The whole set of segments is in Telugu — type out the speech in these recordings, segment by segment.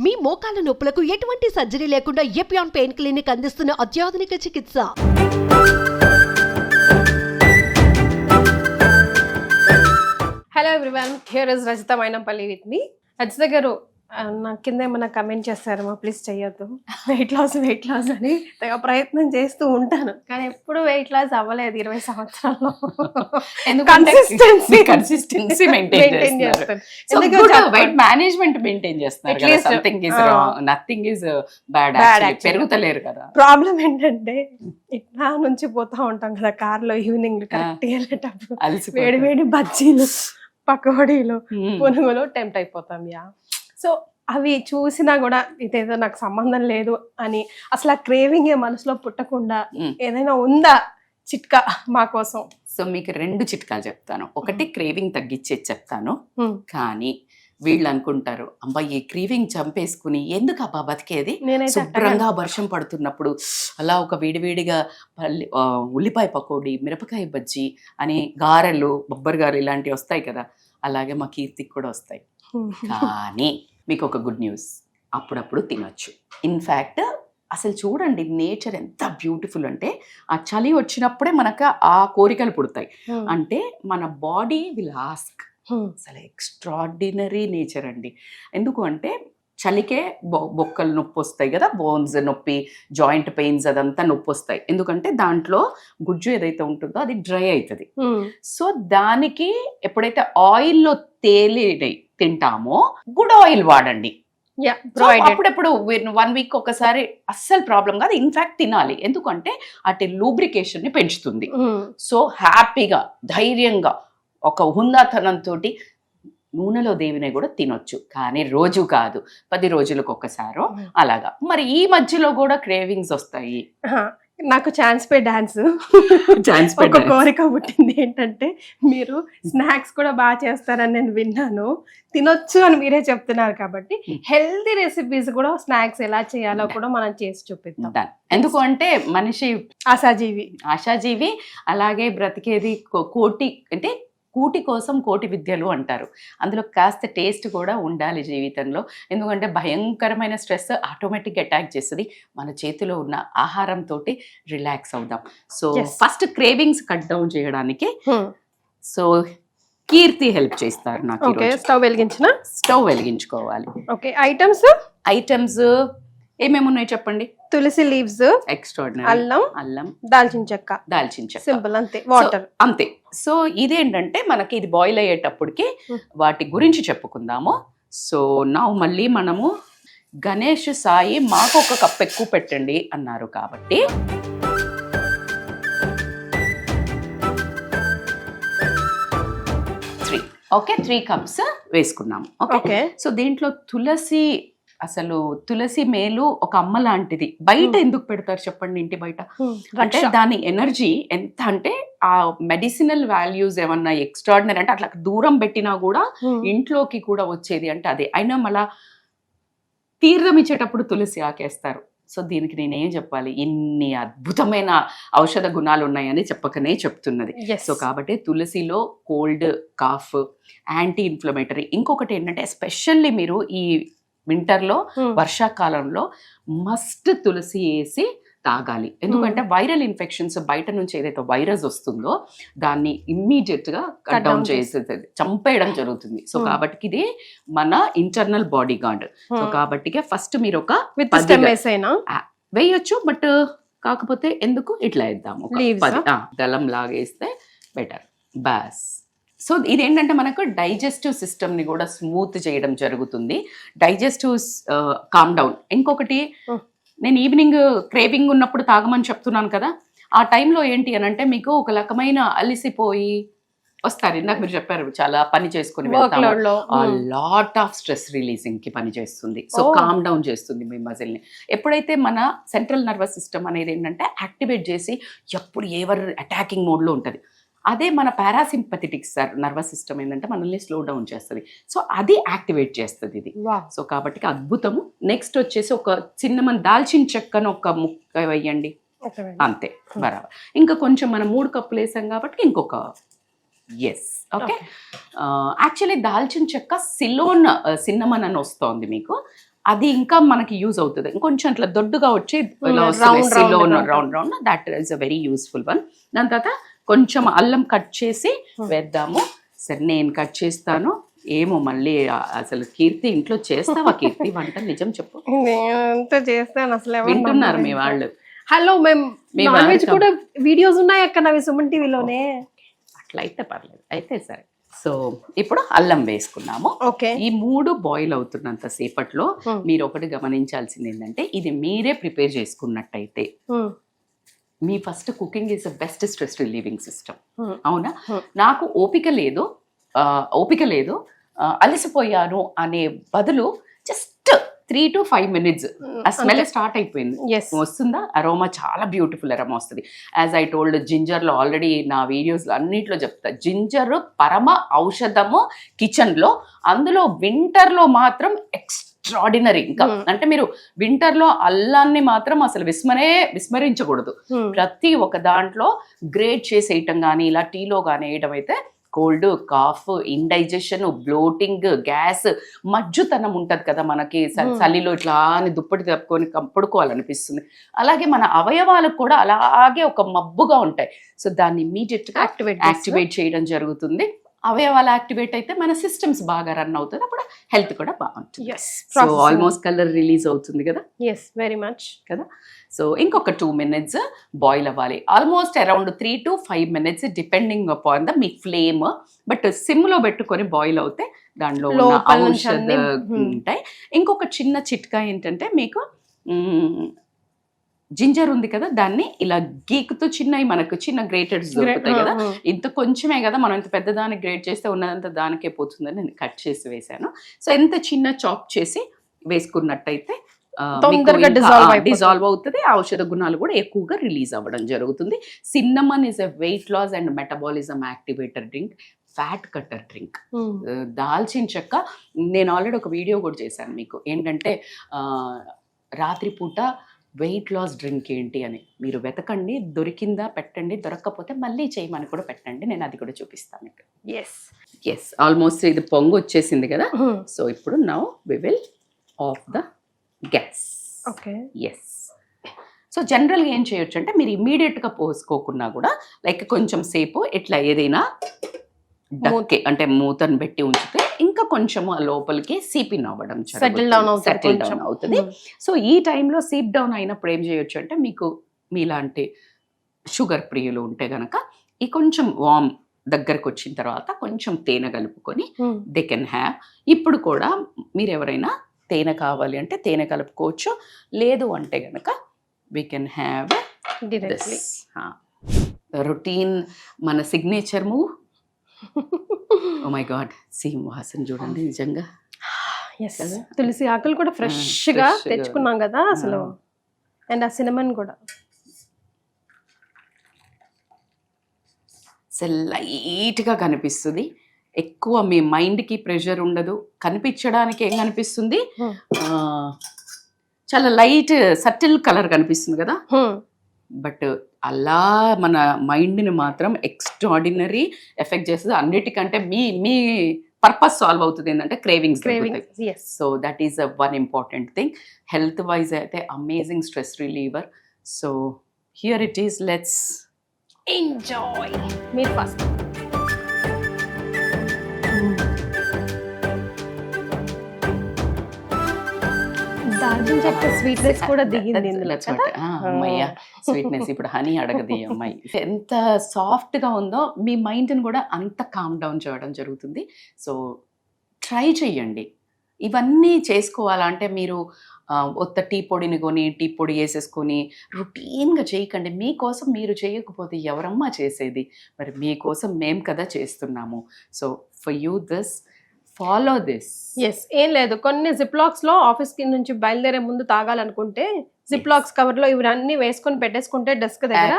మీ మోకాల నొప్పులకు ఎటువంటి సర్జరీ లేకుండా ఎపియాన్ పెయిన్ క్లినిక్ అందిస్తున్న అత్యాధునిక చికిత్స. Hello everyone, here is Rajitha Mainampalli with me. Rajitha గారు, నా కింద ఏమన్నా కమెంట్ చేస్తారమ్మా, ప్లీజ్ చెయ్యొద్దు. వెయిట్ లాస్ అని తెగ ప్రయత్నం చేస్తూ ఉంటాను, కానీ ఎప్పుడు వెయిట్ లాస్ అవ్వలేదు 20 సంవత్సరాల్లో. కన్సిస్టెన్సీ మెయింటైన్ చేస్తారు. వెయిట్ మేనేజ్మెంట్ మెయింటైన్ చేస్తున్నారు కదా. Something is wrong, nothing is bad. పెరుగుతలేరు కదా. ప్రాబ్లం ఏంటంటే ఇట్లా నుంచి పోతా ఉంటాం కదా కార్లో ఈవినింగ్ కరెక్ట్ వెళ్ళేటప్పుడు, వేడి వేడి బజ్జీలు, పకోడీలు, పునుగులు టెంప్ట్ అయిపోతాం. సో అవి చూసినా కూడా ఇదేదో నాకు సంబంధం లేదు అని అసలు ఆ క్రేవింగ్ మనసులో పుట్టకుండా ఏదైనా ఉందా చిట్కా మా కోసం? సో మీకు 2 చిట్కాలు చెప్తాను. ఒకటి క్రేవింగ్ తగ్గించేది చెప్తాను. కానీ వీళ్ళు అనుకుంటారు, అబ్బా ఈ క్రేవింగ్ చంపేసుకుని ఎందుకు అబ్బా బతికేది, శుభ్రంగా వర్షం పడుతున్నప్పుడు అలా ఒక వేడివేడిగా ఉల్లిపాయ పకోడీ, మిరపకాయ బజ్జీ అని, గారెలు, బొబ్బరి గారెలు ఇలాంటివి వస్తాయి కదా, అలాగే మా కీర్తికి కూడా వస్తాయి. కానీ మీకు ఒక గుడ్ న్యూస్, అప్పుడప్పుడు తినొచ్చు. ఇన్ఫ్యాక్ట్ అసలు చూడండి, నేచర్ ఎంత బ్యూటిఫుల్ అంటే, ఆ చలి వచ్చినప్పుడే మనకు ఆ కోరికలు పుడతాయి. అంటే మన బాడీ విల్ ఆస్క్. అసలు ఎక్స్ట్రాడినరీ నేచర్ అండి. ఎందుకు అంటే చలికే బొక్కలు నొప్పి వస్తాయి కదా, బోన్స్ నొప్పి, జాయింట్ పెయిన్స్, అదంతా నొప్పి వస్తాయి. ఎందుకంటే దాంట్లో గుజ్జు ఏదైతే ఉంటుందో అది డ్రై అవుతుంది. సో దానికి ఎప్పుడైతే ఆయిల్లో తేలి తింటామో గుడ్ ఆయిల్ వాడండి. అప్పుడప్పుడు 1 వీక్ ఒకసారి అస్సలు ప్రాబ్లం కాదు. ఇన్ఫాక్ట్ తినాలి, ఎందుకంటే అటు లూబ్రికేషన్ ని పెంచుతుంది. సో హ్యాపీగా, ధైర్యంగా, ఒక హుందాతనంతో నూనెలో దేవినే కూడా తినొచ్చు. కానీ రోజు కాదు, 10 రోజులకు ఒకసారో అలాగా. మరి ఈ మధ్యలో కూడా క్రేవింగ్స్ వస్తాయి. నాకు ఛాన్స్ పే డాన్స్ ఒక కోరిక పుట్టింది. ఏంటంటే మీరు స్నాక్స్ కూడా బాగా చేస్తారని నేను విన్నాను. తినొచ్చు అని మీరే చెప్తున్నారు కాబట్టి హెల్తీ రెసిపీస్ కూడా, స్నాక్స్ ఎలా చేయాలో కూడా మనం చేసి చూపిద్దాం. ఎందుకు అంటే మనిషి ఆశాజీవి, అలాగే బ్రతికేది కోటి, అంటే కూటి కోసం కోటి విద్యలు అంటారు. అందులో కాస్త టేస్ట్ కూడా ఉండాలి జీవితంలో. ఎందుకంటే భయంకరమైన స్ట్రెస్ ఆటోమేటిక్గా అటాక్ చేస్తుంది. మన చేతిలో ఉన్న ఆహారంతో రిలాక్స్ అవుదాం. So first cravings cut down చేయడానికి సో కీర్తి హెల్ప్ చేస్తారు నాకు. స్టవ్ వెలిగించుకోవాలి. ఐటమ్స్ ఏమేమి ఉన్నాయి చెప్పండి. తులసి లీవ్స్, ఎక్స్ట్రాడినరీ, అల్లం, దాల్చిన చెక్క, సింపుల్, అంతే, వాటర్, అంతే. సో ఇదేంటంటే మనకి ఇది బాయిల్ అయ్యేటప్పటికి వాటి గురించి చెప్పుకుందాము. సో నా మళ్ళీ మనము గణేష్ సాయి మాకు 1 కప్ ఎక్కువ పెట్టండి అన్నారు కాబట్టి ఓకే 3 కప్స్ వేసుకున్నాము. ఓకే. సో దీంట్లో తులసి మేలు ఒక అమ్మ లాంటిది. బయట ఎందుకు పెడతారు చెప్పండి, ఇంటి బయట? అంటే దాని ఎనర్జీ ఎంత అంటే, ఆ మెడిసినల్ వాల్యూస్ ఏమన్నా ఎక్స్ట్రాడినరీ అంటే అట్లా దూరం పెట్టినా కూడా ఇంట్లోకి కూడా వచ్చేది అంటే అదే. అయినా మళ్ళా తీర్థం ఇచ్చేటప్పుడు తులసి ఆకేస్తారు. సో దీనికి నేనేం చెప్పాలి, ఇన్ని అద్భుతమైన ఔషధ గుణాలు ఉన్నాయని చెప్పకనే చెప్తున్నది. సో కాబట్టి తులసిలో కోల్డ్, కాఫ్, యాంటీ ఇన్ఫ్లమేటరీ. ఇంకొకటి ఏంటంటే ఎస్పెషల్లీ మీరు ఈ వింటర్లో, వర్షాకాలంలో మస్ట్ తులసి వేసి తాగాలి. ఎందుకంటే వైరల్ ఇన్ఫెక్షన్స్, బయట నుంచి ఏదైతే వైరస్ వస్తుందో దాన్ని ఇమ్మీడియట్ గా కట్ డౌన్ చేసేది, చంపేయడం జరుగుతుంది. సో కాబట్టి ఇది మన ఇంటర్నల్ బాడీ గార్డ్. సో కాబట్టి ఫస్ట్ మీరు ఒక వేయొచ్చు, బట్ కాకపోతే ఎందుకు ఇట్లా వేద్దాము, దళం లాగేస్తే బెటర్. బాస్. సో ఇదేంటంటే మనకు డైజెస్టివ్ సిస్టమ్ని కూడా స్మూత్ చేయడం జరుగుతుంది. Digestive calm down. ఇంకొకటి, నేను ఈవినింగ్ క్రేవింగ్ ఉన్నప్పుడు తాగమని చెప్తున్నాను కదా, ఆ టైంలో ఏంటి అని అంటే మీకు ఒక రకమైన అలిసిపోయి వస్తారు. ఇందాక మీరు చెప్పారు చాలా పని చేసుకుని లాట్ ఆఫ్ స్ట్రెస్ రిలీజింగ్ కి పని చేస్తుంది. సో కామ్ డౌన్ చేస్తుంది మీ మజిల్ని. ఎప్పుడైతే మన సెంట్రల్ నర్వస్ సిస్టమ్ అనేది ఏంటంటే యాక్టివేట్ చేసి ఎప్పుడు ఎవరు అటాకింగ్ మోడ్లో ఉంటుంది. అదే మన పారాసింపథెటిక్ నర్వస్ సిస్టమ్ ఏంటంటే మనల్ని స్లో డౌన్ చేస్తుంది. సో అది యాక్టివేట్ చేస్తుంది ఇది. సో కాబట్టి అద్భుతము. నెక్స్ట్ వచ్చేసి ఒక చిన్న దాల్చిన చెక్కను ఒక ముక్క వేయండి, అంతే, బరాబర్. ఇంకా కొంచెం మనం 3 కప్పులు వేసాం కాబట్టి ఇంకొక ఎస్. ఓకే. యాక్చువల్లీ దాల్చిన చెక్క సిన్నమన్ అని వస్తుంది మీకు, అది ఇంకా మనకి యూజ్ అవుతుంది. ఇంకొంచెం అట్లా దొడ్డుగా వచ్చి round that is a very useful one. దాని తర్వాత కొంచెం అల్లం కట్ చేసి వేద్దాము. సరే నేను కట్ చేస్తాను. ఏమో మళ్ళీ అసలు కీర్తి ఇంట్లో చేస్తావా కీర్తి వంట? నిజం చెప్పు. నేనంతా చేస్తాను అసలు. వింటున్నారు మీ వాళ్ళు? హలో, మేము నాన్ వెజ్ కూడా వీడియోస్ ఉన్నాయి అక్క నావి సుమన్ టీవీలోనే. అట్లా అయితే పర్లేదు. అయితే సరే, సో ఇప్పుడు అల్లం వేసుకున్నాము. ఓకే. ఈ 3 బాయిల్ అవుతున్నంత సేపట్లో మీరు ఒకటి గమనించాల్సింది ఏంటంటే, ఇది మీరే ప్రిపేర్ చేసుకున్నట్టయితే మీ first cooking is the best stress relieving system. అవునా? నాకు ఓపిక లేదు అలసిపోయాను అనే బదులు జస్ట్ 3 to 5 minutes ఆ స్మెల్ స్టార్ట్ అయిపోయింది. వస్తుందా అరోమా? చాలా బ్యూటిఫుల్ అరోమా వస్తుంది. యాజ్ ఐ టోల్డ్, జింజర్లో ఆల్రెడీ నా వీడియోస్లో అన్నిట్లో చెప్తా, జింజర్ పరమ ఔషధము కిచెన్లో. అందులో వింటర్లో మాత్రం ఎక్స్ట్రాడినరీ. ఇంకా అంటే మీరు వింటర్లో అల్లాన్ని మాత్రం అసలు విస్మరించకూడదు. ప్రతి ఒక్క దాంట్లో గ్రేట్ చేసి వేయటం కానీ, ఇలా టీలో కానీ వేయడం అయితే cold, cough, indigestion, bloating, gas, మజ్జుతనం ఉంటుంది కదా మనకి, చలిలో ఇట్లా అని దుప్పటి తప్పుకొని పడుకోవాలనిపిస్తుంది. అలాగే మన అవయవాలకు కూడా అలాగే ఒక మబ్బుగా ఉంటాయి. సో దాన్ని ఇమీడియట్ గా యాక్టివేట్ చేయడం జరుగుతుంది. అవయవాలు యాక్టివేట్ అయితే మన సిస్టమ్స్ బాగా రన్ అవుతుంది. అప్పుడు హెల్త్ కూడా బాగుంటుంది. సో ఆల్మోస్ట్ కలర్ రిలీజ్ అవుతుంది కదా. వెరీ మచ్ కదా. సో ఇంకొక 2 minutes బాయిల్ అవ్వాలి. Almost around 3 to 5 minutes depending upon the me flame. But SIM లో పెట్టుకొని బాయిల్ అవుతే దాంట్లో ఔషధ ఉంటాయి. ఇంకొక చిన్న చిట్కా ఏంటంటే, మీకు జింజర్ ఉంది కదా, దాన్ని ఇలా గీకుతూ మనకు చిన్న గ్రేటెడ్స్ దొరుకుతాయి కదా, ఇంత కొంచెమే కదా, మనం ఇంత పెద్ద దానికి గ్రేట్ చేస్తే ఉన్నదంతా దానికే పోతుందని నేను కట్ చేసి వేసాను. సో ఎంత చిన్న చాప్ చేసి వేసుకున్నట్టయితే డిజాల్వ్ అవుతుంది. ఔషధ గుణాలు కూడా ఎక్కువగా రిలీజ్ అవ్వడం జరుగుతుంది. Cinnamon is a weight loss and metabolism activator drink, fat cutter drink. దాల్చిన చెక్క నేను ఆల్రెడీ ఒక వీడియో కూడా చేశాను మీకు, ఏంటంటే రాత్రిపూట వెయిట్ లాస్ డ్రింక్ ఏంటి అని. మీరు వెతకండి, దొరికిందా పెట్టండి, దొరక్కపోతే మళ్ళీ చేయమని కూడా పెట్టండి, నేను అది కూడా చూపిస్తాను. ఎస్ ఆల్మోస్ట్ ఇది పొంగు వచ్చేసింది కదా. సో ఇప్పుడు now we will off the gas. Yes. So జనరల్గా ఏం చేయొచ్చు అంటే, మీరు ఇమీడియట్గా పోసుకోకున్నా కూడా లైక్ కొంచెం సేపు ఇట్లా ఏదైనా డక్కే అంటే మూతను పెట్టి ఉంచితే ఇంకా కొంచెం లోపలికి సీపిన్ అవ్వడం, సెటిల్ డౌన్ అవుతుంది. సో ఈ టైంలో సీప్ డౌన్ అయినప్పుడు ఏం చేయొచ్చు అంటే, మీకు మీలాంటి షుగర్ ప్రియులు ఉంటే గనక ఈ కొంచెం వామ్ దగ్గరకు వచ్చిన తర్వాత కొంచెం తేనె కలుపుకొని దే కెన్ హ్యావ్. ఇప్పుడు కూడా మీరు ఎవరైనా తేనె కావాలి అంటే తేనె కలుపుకోవచ్చు, లేదు అంటే గనక we can have directly. Routine మన signature move. Oh my god, సీమ్ వాసన చూడండి నిజంగా. తులసి ఆకులు కూడా ఫ్రెష్ గా తెచ్చుకున్నాం కదా అసలు. అండ్ ఆ సినమన్ కూడా లైట్ గా కనిపిస్తుంది. ఎక్కువ మీ మైండ్ కి ప్రెషర్ ఉండదు. కనిపించడానికి ఏం కనిపిస్తుంది, చాలా లైట్ సటిల్ కలర్ కనిపిస్తుంది కదా. బట్ అలా మన మైండ్ని మాత్రం ఎక్స్ట్రాడినరీ ఎఫెక్ట్ చేస్తుంది. అన్నిటికంటే మీ పర్పస్ సాల్వ్ అవుతుంది ఏంటంటే cravings. So that is one important thing. Health wise అయితే amazing stress reliever. So here it is, let's enjoy. మీరు ఫస్ట్ దాల్చిన చెక్క స్వీట్నెస్ కూడా దిగింది. అమ్మయ్య స్వీట్నెస్ ఇప్పుడు హనీ అడగది అమ్మాయి. ఎంత సాఫ్ట్ గా ఉందో మీ మైండ్ ని కూడా అంత కామ్ డౌన్ చేయడం జరుగుతుంది. సో ట్రై చెయ్యండి. ఇవన్నీ చేసుకోవాలంటే మీరు ఒక్క టీ పొడిని కొని టీ పొడి వేసేసుకొని రొటీన్గా చేయకండి. మీకోసం మీరు చేయకపోతే ఎవరమ్మా చేసేది? మరి మీకోసం మేము కదా చేస్తున్నాము. So for you this, follow this. ఏం లేదు, కొన్ని జిప్లాక్స్ లో ఆఫీస్ కి నుంచి బయలుదేరే ముందు తాగాలనుకుంటే జిప్లాక్స్ కవర్ లో ఇవన్నీ వేసుకొని పెట్టేసుకుంటే డెస్క్ దగ్గర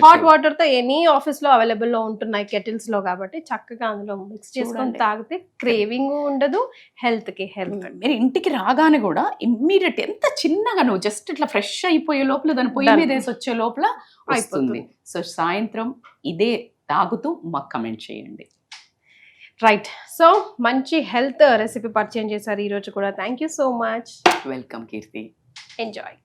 హాట్ వాటర్ తో ఎనీ ఆఫీస్ లో అవైలబుల్ లో ఉంటున్నాయి కెటిల్స్ లో, కాబట్టి చక్కగా అందులో మిక్స్ చేసుకొని తాగితే క్రేవింగ్ ఉండదు, హెల్త్ కి హెల్త్. మీరు ఇంటికి రాగానే కూడా ఇమ్మీడియట్ ఎంత చిన్నగా నువ్వు జస్ట్ ఇట్లా ఫ్రెష్ అయిపోయే లోపల దాని పొయ్యి మీద వేసి వచ్చే లోపల వస్తుంది. సో సాయంత్రం ఇదే తాగుతూ మాకు కమెంట్ చేయండి. రైట్. సో మంచి హెల్త్ రెసిపీ పరిచయం చేశారు ఈ రోజు కూడా. Thank you so much. Welcome Keerthi. Enjoy.